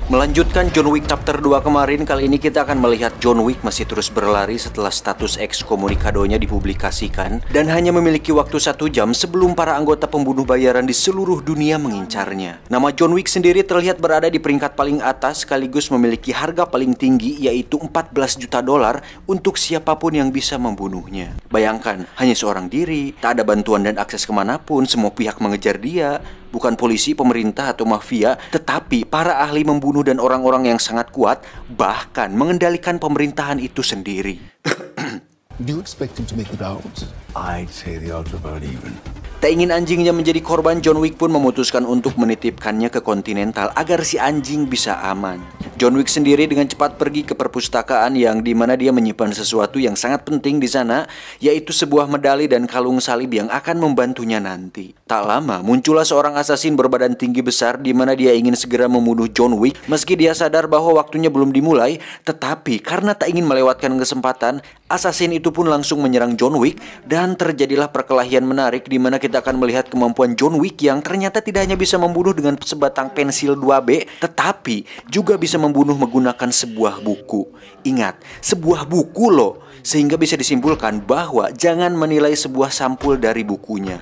Melanjutkan John Wick chapter 2 kemarin, kali ini kita akan melihat John Wick masih terus berlari setelah status ekskomunikadonya dipublikasikan dan hanya memiliki waktu 1 jam sebelum para anggota pembunuh bayaran di seluruh dunia mengincarnya. Nama John Wick sendiri terlihat berada di peringkat paling atas sekaligus memiliki harga paling tinggi yaitu 14 juta dolar untuk siapapun yang bisa membunuhnya. Bayangkan, hanya seorang diri, tak ada bantuan dan akses kemanapun, semua pihak mengejar dia. Bukan polisi, pemerintah, atau mafia, tetapi para ahli membunuh dan orang-orang yang sangat kuat, bahkan mengendalikan pemerintahan itu sendiri. Do you expect him to make it out? I'd say the odds are about even. Tak ingin anjingnya menjadi korban, John Wick pun memutuskan untuk menitipkannya ke Continental agar si anjing bisa aman. John Wick sendiri dengan cepat pergi ke perpustakaan yang dimana dia menyimpan sesuatu yang sangat penting di sana, yaitu sebuah medali dan kalung salib yang akan membantunya nanti. Tak lama muncullah seorang asasin berbadan tinggi besar di mana dia ingin segera membunuh John Wick meski dia sadar bahwa waktunya belum dimulai, tetapi karena tak ingin melewatkan kesempatan, asasin itu pun langsung menyerang John Wick dan terjadilah perkelahian menarik di mana kita akan melihat kemampuan John Wick yang ternyata tidak hanya bisa membunuh dengan sebatang pensil 2B, tetapi juga bisa membunuh menggunakan sebuah buku. Ingat, sebuah buku loh, sehingga bisa disimpulkan bahwa jangan menilai sebuah sampul dari bukunya.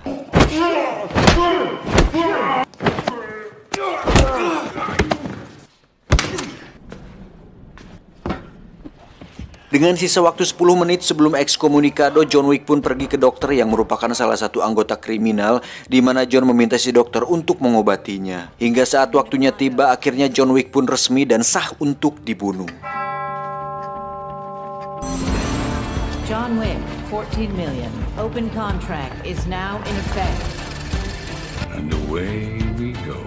Dengan sisa waktu 10 menit sebelum ekskomunikado, John Wick pun pergi ke dokter yang merupakan salah satu anggota kriminal, di mana John meminta si dokter untuk mengobatinya. Hingga saat waktunya tiba, akhirnya John Wick pun resmi dan sah untuk dibunuh. John Wick, 14 million. Open contract is now in effect. And away we go.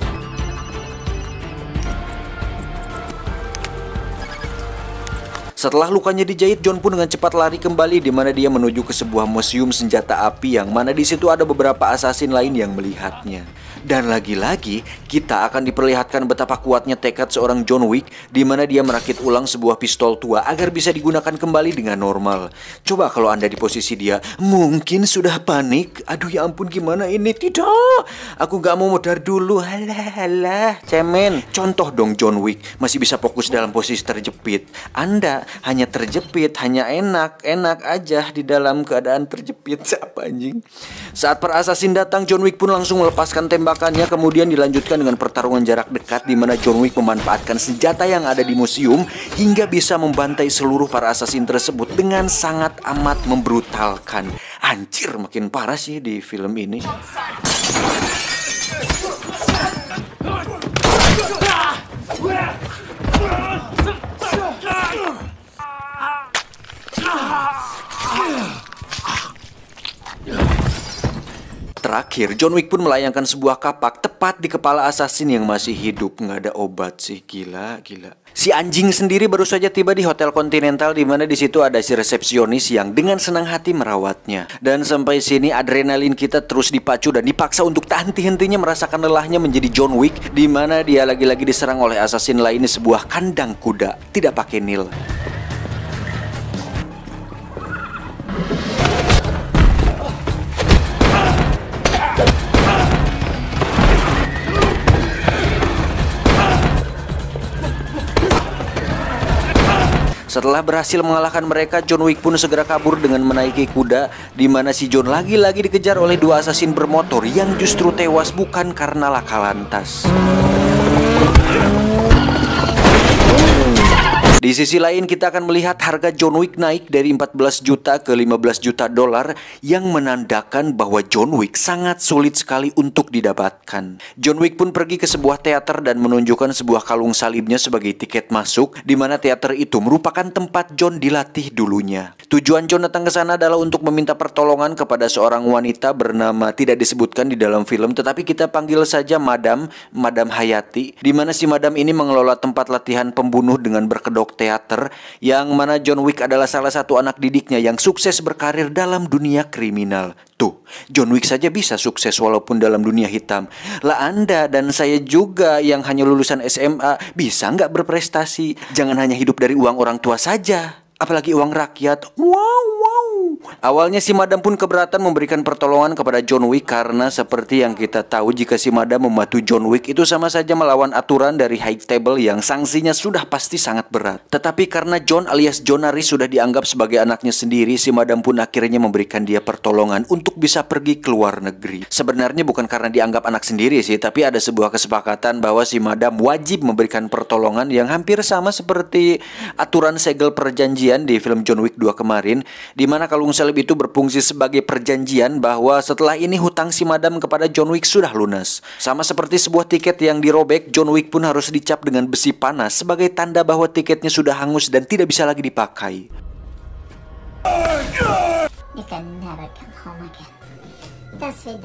Setelah lukanya dijahit, John pun dengan cepat lari kembali di mana dia menuju ke sebuah museum senjata api yang mana di situ ada beberapa asasin lain yang melihatnya. Dan lagi-lagi kita akan diperlihatkan betapa kuatnya tekad seorang John Wick di mana dia merakit ulang sebuah pistol tua agar bisa digunakan kembali dengan normal. Coba kalau Anda di posisi dia, mungkin sudah panik. Aduh ya ampun, gimana ini? Tidak, aku gak mau modar dulu. Halah, cemen. Contoh dong John Wick masih bisa fokus dalam posisi terjepit. Anda hanya terjepit, hanya enak aja di dalam keadaan terjepit. Siapa anjing? Saat para assassin datang, John Wick pun langsung melepaskan tembakannya, kemudian dilanjutkan dengan pertarungan jarak dekat di mana John Wick memanfaatkan senjata yang ada di museum hingga bisa membantai seluruh para assassin tersebut dengan sangat amat membrutalkan. Anjir, makin parah sih di film ini. Terakhir, John Wick pun melayangkan sebuah kapak tepat di kepala assassin yang masih hidup. Nggak ada obat sih, gila. Si anjing sendiri baru saja tiba di Hotel Continental di mana di situ ada si resepsionis yang dengan senang hati merawatnya. Dan sampai sini adrenalin kita terus dipacu dan dipaksa untuk tak henti-hentinya merasakan lelahnya menjadi John Wick di mana dia lagi-lagi diserang oleh assassin lain di sebuah kandang kuda, tidak pakai nil. Setelah berhasil mengalahkan mereka, John Wick pun segera kabur dengan menaiki kuda, di mana si John lagi-lagi dikejar oleh dua assassin bermotor yang justru tewas bukan karena laka lantas. Di sisi lain kita akan melihat harga John Wick naik dari 14 juta ke 15 juta dolar yang menandakan bahwa John Wick sangat sulit sekali untuk didapatkan. John Wick pun pergi ke sebuah teater dan menunjukkan sebuah kalung salibnya sebagai tiket masuk, di mana teater itu merupakan tempat John dilatih dulunya. Tujuan John datang ke sana adalah untuk meminta pertolongan kepada seorang wanita bernama tidak disebutkan di dalam film, tetapi kita panggil saja Madam Hayati, di mana si Madam ini mengelola tempat latihan pembunuh dengan berkedok teater, yang mana John Wick adalah salah satu anak didiknya yang sukses berkarir dalam dunia kriminal. Tuh, John Wick saja bisa sukses walaupun dalam dunia hitam. Lah Anda dan saya juga yang hanya lulusan SMA bisa nggak berprestasi? Jangan hanya hidup dari uang orang tua saja, apalagi uang rakyat. Wow. Awalnya si Madam pun keberatan memberikan pertolongan kepada John Wick karena seperti yang kita tahu, jika si Madam membantu John Wick itu sama saja melawan aturan dari High Table yang sanksinya sudah pasti sangat berat. Tetapi karena John alias John Aris sudah dianggap sebagai anaknya sendiri, si Madam pun akhirnya memberikan dia pertolongan untuk bisa pergi ke luar negeri. Sebenarnya bukan karena dianggap anak sendiri sih, tapi ada sebuah kesepakatan bahwa si Madam wajib memberikan pertolongan yang hampir sama seperti aturan segel perjanjian di film John Wick 2 kemarin, di mana kalung salib itu berfungsi sebagai perjanjian bahwa setelah ini hutang si Madam kepada John Wick sudah lunas. Sama seperti sebuah tiket yang dirobek, John Wick pun harus dicap dengan besi panas sebagai tanda bahwa tiketnya sudah hangus dan tidak bisa lagi dipakai. You can never come home again. That's it,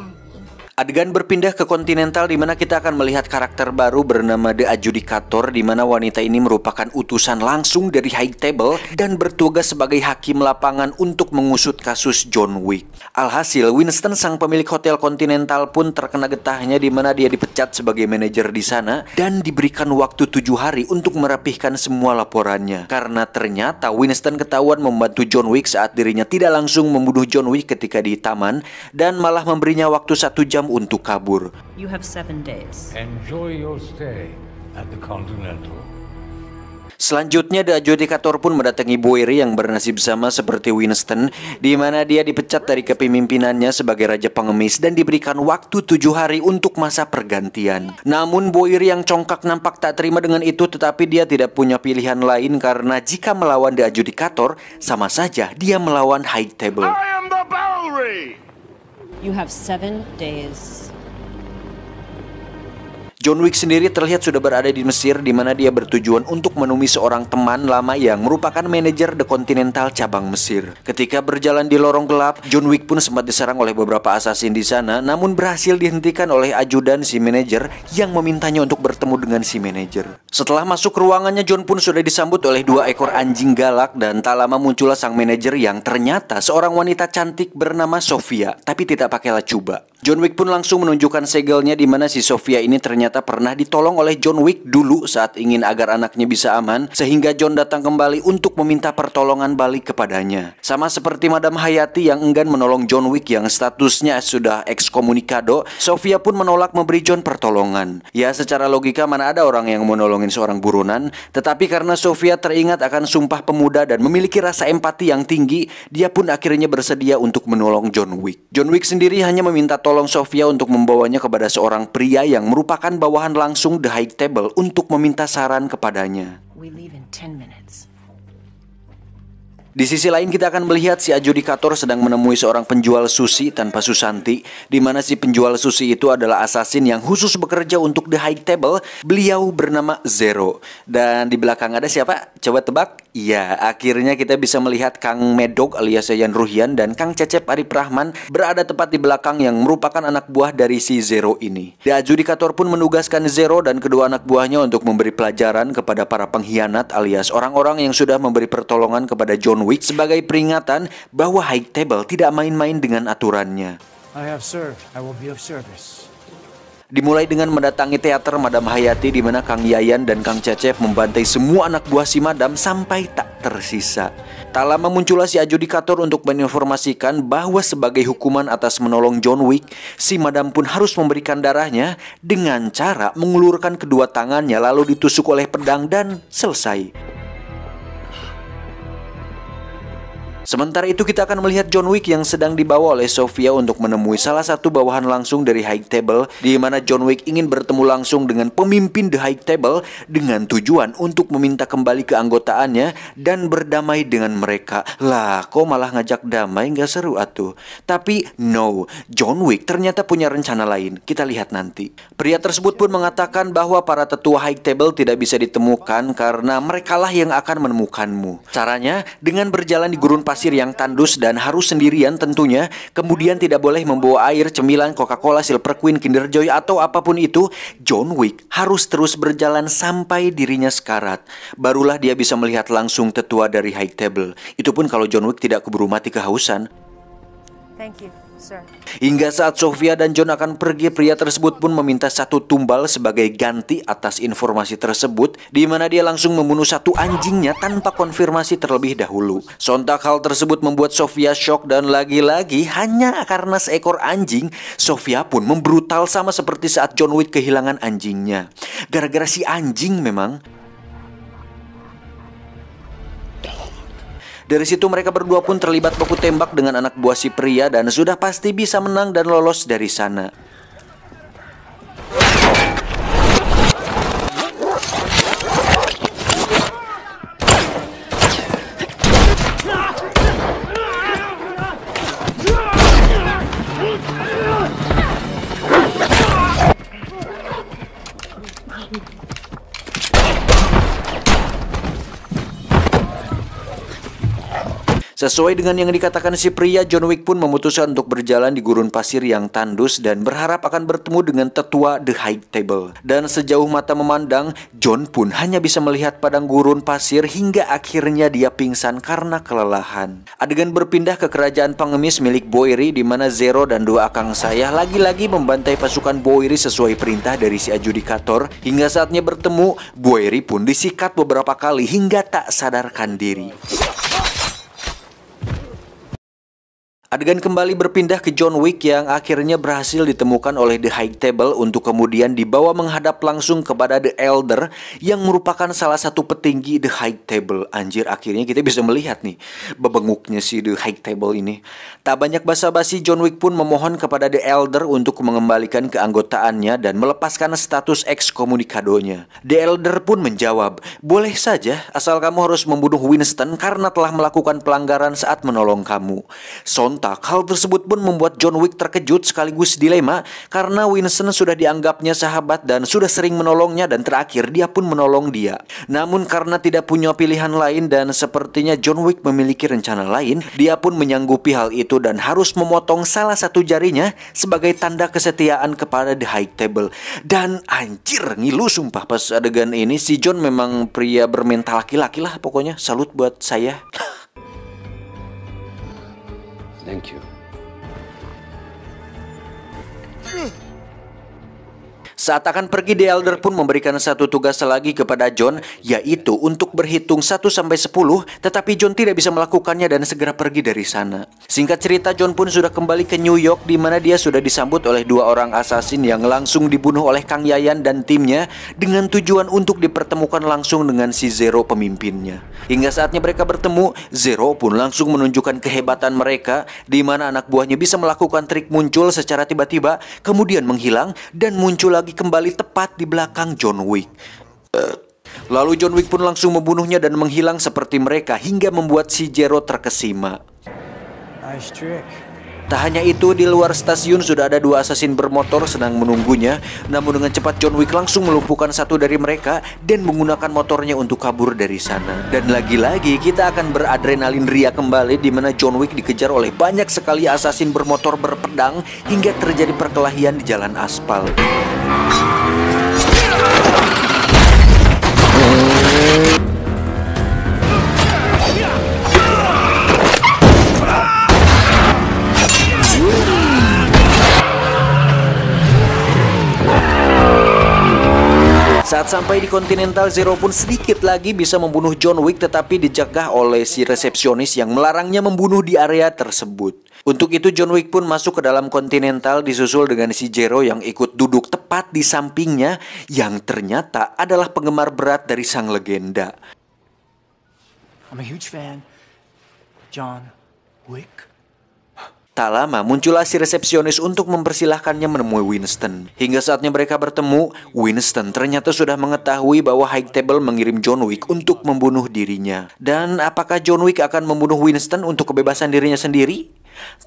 Adegan berpindah ke Continental di mana kita akan melihat karakter baru bernama The Adjudicator, di mana wanita ini merupakan utusan langsung dari High Table dan bertugas sebagai hakim lapangan untuk mengusut kasus John Wick. Alhasil, Winston sang pemilik hotel Continental pun terkena getahnya, di mana dia dipecat sebagai manajer di sana dan diberikan waktu 7 hari untuk merapihkan semua laporannya. Karena ternyata Winston ketahuan membantu John Wick saat dirinya tidak langsung membunuh John Wick ketika di taman dan malah memberinya waktu 1 jam untuk kabur. You have 7 days. Enjoy your stay at the Continental. Selanjutnya, The Adjudicator pun mendatangi Bowery yang bernasib sama seperti Winston, di mana dia dipecat dari kepemimpinannya sebagai raja pengemis dan diberikan waktu 7 hari untuk masa pergantian. Namun Bowery yang congkak nampak tak terima dengan itu, tetapi dia tidak punya pilihan lain karena jika melawan The Adjudicator, sama saja dia melawan High Table. I am the Bowery! You have 7 days. John Wick sendiri terlihat sudah berada di Mesir, di mana dia bertujuan untuk menemui seorang teman lama yang merupakan manajer The Continental cabang Mesir. Ketika berjalan di lorong gelap, John Wick pun sempat diserang oleh beberapa assassin di sana, namun berhasil dihentikan oleh ajudan si manajer yang memintanya untuk bertemu dengan si manajer. Setelah masuk ke ruangannya, John pun sudah disambut oleh 2 ekor anjing galak dan tak lama muncullah sang manajer yang ternyata seorang wanita cantik bernama Sofia, tapi tidak pakai lacuba. John Wick pun langsung menunjukkan segelnya, di mana si Sofia ini ternyata pernah ditolong oleh John Wick dulu saat ingin agar anaknya bisa aman, sehingga John datang kembali untuk meminta pertolongan balik kepadanya. Sama seperti Madam Hayati yang enggan menolong John Wick yang statusnya sudah ekskomunikado, Sofia pun menolak memberi John pertolongan. Ya, secara logika mana ada orang yang mau nolongin seorang buronan, tetapi karena Sofia teringat akan Sumpah Pemuda dan memiliki rasa empati yang tinggi, dia pun akhirnya bersedia untuk menolong John Wick. John Wick sendiri hanya meminta tolong Sofia untuk membawanya kepada seorang pria yang merupakan bawahan langsung The High Table untuk meminta saran kepadanya. We leave in 10 minutes. Di sisi lain kita akan melihat si Adjudicator sedang menemui seorang penjual sushi tanpa susanti, di mana si penjual sushi itu adalah assassin yang khusus bekerja untuk The High Table. Beliau bernama Zero. Dan di belakang ada siapa? Coba tebak? Iya, akhirnya kita bisa melihat Kang Medog alias Yayan Ruhian dan Kang Cecep Arif Rahman berada tepat di belakang yang merupakan anak buah dari si Zero ini. The Adjudicator pun menugaskan Zero dan kedua anak buahnya untuk memberi pelajaran kepada para pengkhianat alias orang-orang yang sudah memberi pertolongan kepada John Wick sebagai peringatan bahwa High Table tidak main-main dengan aturannya. I have served. I will be of service. Dimulai dengan mendatangi teater Madam Hayati, di mana Kang Yayan dan Kang Cecep membantai semua anak buah si Madam sampai tak tersisa. Tak lama muncullah si Adjudicator untuk menginformasikan bahwa sebagai hukuman atas menolong John Wick, si Madam pun harus memberikan darahnya dengan cara mengulurkan kedua tangannya lalu ditusuk oleh pedang dan selesai. Sementara itu kita akan melihat John Wick yang sedang dibawa oleh Sofia untuk menemui salah satu bawahan langsung dari High Table, di mana John Wick ingin bertemu langsung dengan pemimpin The High Table dengan tujuan untuk meminta kembali keanggotaannya dan berdamai dengan mereka. Lah, kok malah ngajak damai, nggak seru atuh. Tapi no, John Wick ternyata punya rencana lain. Kita lihat nanti. Pria tersebut pun mengatakan bahwa para tetua High Table tidak bisa ditemukan karena merekalah yang akan menemukanmu. Caranya dengan berjalan di gurun pasir yang tandus dan harus sendirian tentunya, kemudian tidak boleh membawa air, cemilan, Coca-Cola, Silver Queen, Kinder Joy atau apapun itu. John Wick harus terus berjalan sampai dirinya sekarat. Barulah dia bisa melihat langsung tetua dari High Table. Itu pun kalau John Wick tidak keburu mati kehausan. Thank you. sir. Hingga saat Sofia dan John akan pergi, pria tersebut pun meminta satu tumbal sebagai ganti atas informasi tersebut, di mana dia langsung membunuh satu anjingnya tanpa konfirmasi terlebih dahulu. Sontak hal tersebut membuat Sofia shock, dan lagi-lagi hanya karena seekor anjing, Sofia pun membrutal sama seperti saat John Wick kehilangan anjingnya. Gara-gara si anjing memang. Dari situ mereka berdua pun terlibat baku tembak dengan anak buah si pria dan sudah pasti bisa menang dan lolos dari sana. Sesuai dengan yang dikatakan si pria, John Wick pun memutuskan untuk berjalan di gurun pasir yang tandus dan berharap akan bertemu dengan tetua The High Table. Dan sejauh mata memandang, John pun hanya bisa melihat padang gurun pasir hingga akhirnya dia pingsan karena kelelahan. Adegan berpindah ke kerajaan pengemis milik Boiri, di mana Zero dan dua akang saya lagi-lagi membantai pasukan Boiri sesuai perintah dari si adjudikator. Hingga saatnya bertemu, Boiri pun disikat beberapa kali hingga tak sadarkan diri. Adegan kembali berpindah ke John Wick yang akhirnya berhasil ditemukan oleh The High Table untuk kemudian dibawa menghadap langsung kepada The Elder yang merupakan salah satu petinggi The High Table. Anjir, akhirnya kita bisa melihat nih bebenguknya si The High Table ini. Tak banyak basa-basi, John Wick pun memohon kepada The Elder untuk mengembalikan keanggotaannya dan melepaskan status ekskomunikadonya. The Elder pun menjawab, "Boleh saja, asal kamu harus membunuh Winston karena telah melakukan pelanggaran saat menolong kamu." Hal tersebut pun membuat John Wick terkejut sekaligus dilema karena Winston sudah dianggapnya sahabat dan sudah sering menolongnya, dan terakhir dia pun menolong dia. Namun karena tidak punya pilihan lain dan sepertinya John Wick memiliki rencana lain, dia pun menyanggupi hal itu dan harus memotong salah satu jarinya sebagai tanda kesetiaan kepada The High Table. Dan anjir, ngilu sumpah pas adegan ini. Si John memang pria bermental laki-laki lah pokoknya. Salut buat saya. Thank you. Saat akan pergi, The Elder pun memberikan satu tugas lagi kepada John, yaitu untuk berhitung 1-10, tetapi John tidak bisa melakukannya dan segera pergi dari sana. Singkat cerita, John pun sudah kembali ke New York, di mana dia sudah disambut oleh dua orang asasin yang langsung dibunuh oleh Kang Yayan dan timnya dengan tujuan untuk dipertemukan langsung dengan si Zero pemimpinnya. Hingga saatnya mereka bertemu, Zero pun langsung menunjukkan kehebatan mereka, di mana anak buahnya bisa melakukan trik muncul secara tiba-tiba, kemudian menghilang dan muncul lagi kembali tepat di belakang John Wick. Lalu John Wick pun langsung membunuhnya dan menghilang seperti mereka hingga membuat si Zero terkesima. Nice trick. Tak hanya itu, di luar stasiun sudah ada dua asasin bermotor sedang menunggunya. Namun dengan cepat John Wick langsung melumpuhkan satu dari mereka dan menggunakan motornya untuk kabur dari sana. Dan lagi-lagi kita akan beradrenalin ria kembali, di mana John Wick dikejar oleh banyak sekali asasin bermotor berpedang hingga terjadi perkelahian di jalan aspal. Saat sampai di Continental, Zero pun sedikit lagi bisa membunuh John Wick, tetapi dicegah oleh si resepsionis yang melarangnya membunuh di area tersebut. Untuk itu John Wick pun masuk ke dalam Continental disusul dengan si Zero yang ikut duduk tepat di sampingnya, yang ternyata adalah penggemar berat dari sang legenda. I'm a huge fan. John Wick. Tak lama muncullah si resepsionis untuk mempersilahkannya menemui Winston. Hingga saatnya mereka bertemu, Winston ternyata sudah mengetahui bahwa High Table mengirim John Wick untuk membunuh dirinya. Dan apakah John Wick akan membunuh Winston untuk kebebasan dirinya sendiri?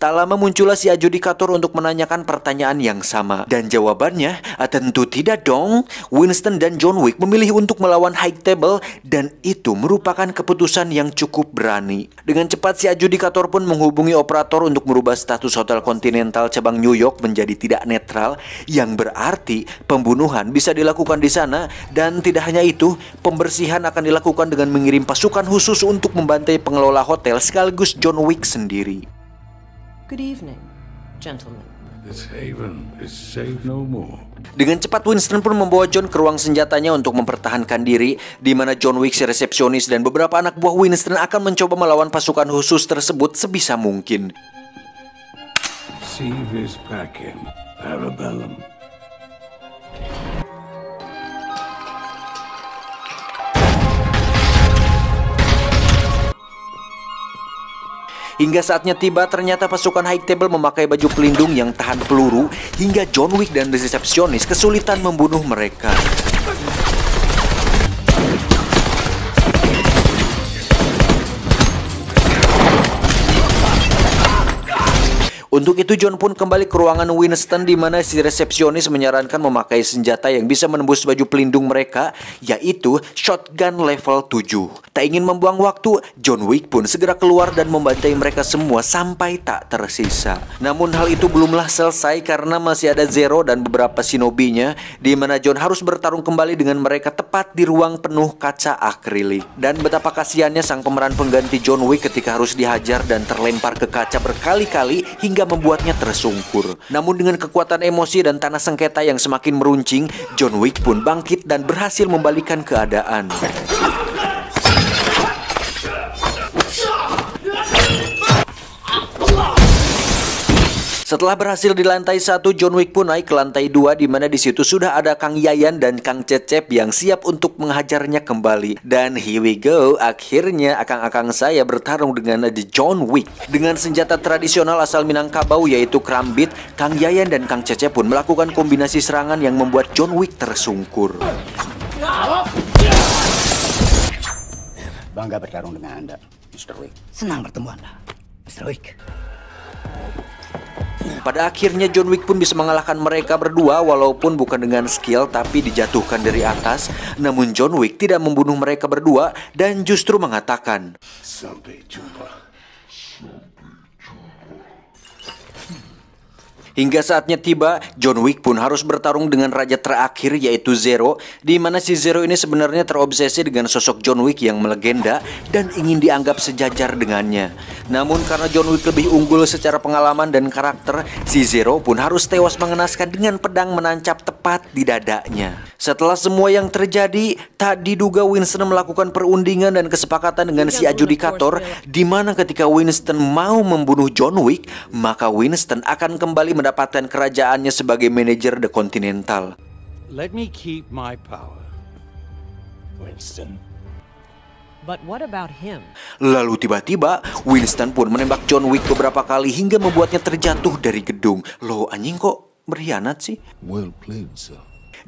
Tak lama muncullah si adjudikator untuk menanyakan pertanyaan yang sama. Dan jawabannya, tentu tidak dong. Winston dan John Wick memilih untuk melawan High Table, dan itu merupakan keputusan yang cukup berani. Dengan cepat si adjudikator pun menghubungi operator untuk merubah status Hotel Continental cabang New York menjadi tidak netral, yang berarti pembunuhan bisa dilakukan di sana. Dan tidak hanya itu, pembersihan akan dilakukan dengan mengirim pasukan khusus untuk membantai pengelola hotel sekaligus John Wick sendiri. Good evening. gentlemen. This haven is safe no more. Dengan cepat Winston pun membawa John ke ruang senjatanya untuk mempertahankan diri, di mana John Wick si resepsionis dan beberapa anak buah Winston akan mencoba melawan pasukan khusus tersebut sebisa mungkin. See this packing, Parabellum. Hingga saatnya tiba, ternyata pasukan High Table memakai baju pelindung yang tahan peluru, hingga John Wick dan resepsionis kesulitan membunuh mereka. Untuk itu John pun kembali ke ruangan Winston, di mana si resepsionis menyarankan memakai senjata yang bisa menembus baju pelindung mereka, yaitu shotgun level 7. Tak ingin membuang waktu, John Wick pun segera keluar dan membantai mereka semua sampai tak tersisa. Namun hal itu belumlah selesai karena masih ada Zero dan beberapa shinobinya, di mana John harus bertarung kembali dengan mereka tepat di ruang penuh kaca akrilik. Dan betapa kasihannya sang pemeran pengganti John Wick ketika harus dihajar dan terlempar ke kaca berkali-kali hingga membuatnya tersungkur. Namun dengan kekuatan emosi dan tanah sengketa yang semakin meruncing, John Wick pun bangkit dan berhasil membalikan keadaan. Setelah berhasil di lantai 1, John Wick pun naik ke lantai 2, di mana di situ sudah ada Kang Yayan dan Kang Cecep yang siap untuk menghajarnya kembali. Dan here we go, akhirnya akang-akang saya bertarung dengan John Wick. Dengan senjata tradisional asal Minangkabau yaitu Krambit, Kang Yayan dan Kang Cecep pun melakukan kombinasi serangan yang membuat John Wick tersungkur. Bangga bertarung dengan Anda, Mr. Wick. Senang bertemu Anda, Mr. Wick. Pada akhirnya John Wick pun bisa mengalahkan mereka berdua, walaupun bukan dengan skill tapi dijatuhkan dari atas. Namun John Wick tidak membunuh mereka berdua dan justru mengatakan, Sampai jumpa. Hingga saatnya tiba, John Wick pun harus bertarung dengan raja terakhir yaitu Zero, di mana si Zero ini sebenarnya terobsesi dengan sosok John Wick yang melegenda dan ingin dianggap sejajar dengannya. Namun karena John Wick lebih unggul secara pengalaman dan karakter, si Zero pun harus tewas mengenaskan dengan pedang menancap tepat di dadanya. Setelah semua yang terjadi, tak diduga Winston melakukan perundingan dan kesepakatan dengan si adjudikator, di mana ketika Winston mau membunuh John Wick, maka Winston akan kembali mendapatkan kerajaannya sebagai manajer The Continental. Let me keep my power, Winston. But what about him? Lalu tiba-tiba Winston pun menembak John Wick beberapa kali hingga membuatnya terjatuh dari gedung. Loh, anjing kok berkhianat sih? Well played, sir.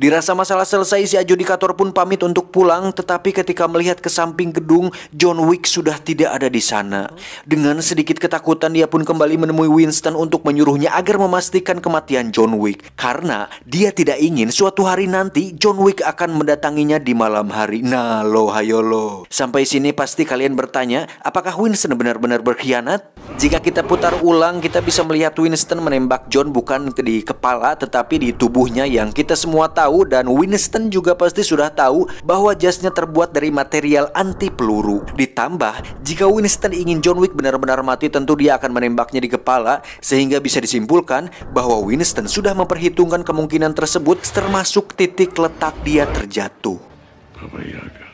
Dirasa masalah selesai, si adjudikator pun pamit untuk pulang, tetapi ketika melihat ke samping gedung, John Wick sudah tidak ada di sana. Dengan sedikit ketakutan, dia pun kembali menemui Winston untuk menyuruhnya agar memastikan kematian John Wick, karena dia tidak ingin suatu hari nanti John Wick akan mendatanginya di malam hari. Nah lo, hayo lo. Sampai sini pasti kalian bertanya, apakah Winston benar-benar berkhianat? Jika kita putar ulang, kita bisa melihat Winston menembak John bukan di kepala, tetapi di tubuhnya yang kita semua tahu. Dan Winston juga pasti sudah tahu bahwa jasnya terbuat dari material anti peluru. Ditambah, jika Winston ingin John Wick benar-benar mati, tentu dia akan menembaknya di kepala, sehingga bisa disimpulkan bahwa Winston sudah memperhitungkan kemungkinan tersebut, termasuk titik letak dia terjatuh. Baba Yaga.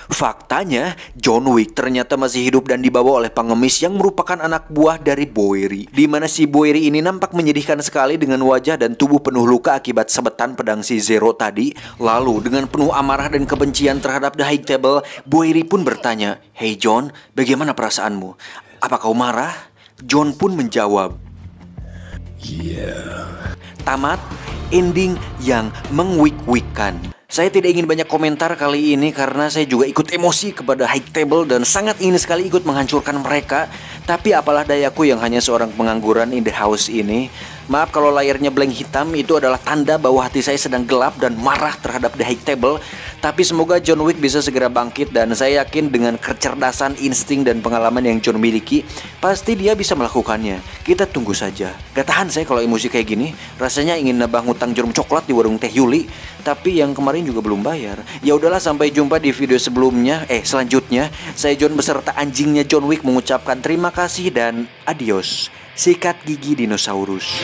Faktanya, John Wick ternyata masih hidup dan dibawa oleh pengemis yang merupakan anak buah dari Boeri, di mana si Boeri ini nampak menyedihkan sekali dengan wajah dan tubuh penuh luka akibat sabetan pedang si Zero tadi. Lalu dengan penuh amarah dan kebencian terhadap The High Table, Boeri pun bertanya, "Hey John, bagaimana perasaanmu? Apa kau marah?" John pun menjawab, Yeah. Tamat ending yang mengwik-wikkan. Saya tidak ingin banyak komentar kali ini karena saya juga ikut emosi kepada High Table dan sangat ingin sekali ikut menghancurkan mereka. Tapi apalah dayaku yang hanya seorang pengangguran in the house ini. Maaf kalau layarnya blank hitam, itu adalah tanda bahwa hati saya sedang gelap dan marah terhadap The High Table. Tapi semoga John Wick bisa segera bangkit, dan saya yakin dengan kecerdasan, insting, dan pengalaman yang John miliki, pasti dia bisa melakukannya. Kita tunggu saja. Gak tahan saya kalau emosi kayak gini. Rasanya ingin nambah ngutang jarum coklat di warung Teh Yuli, tapi yang kemarin juga belum bayar. Ya udahlah, sampai jumpa di video selanjutnya. Saya John beserta anjingnya John Wick mengucapkan terima kasih dan adios. Sikat gigi dinosaurus.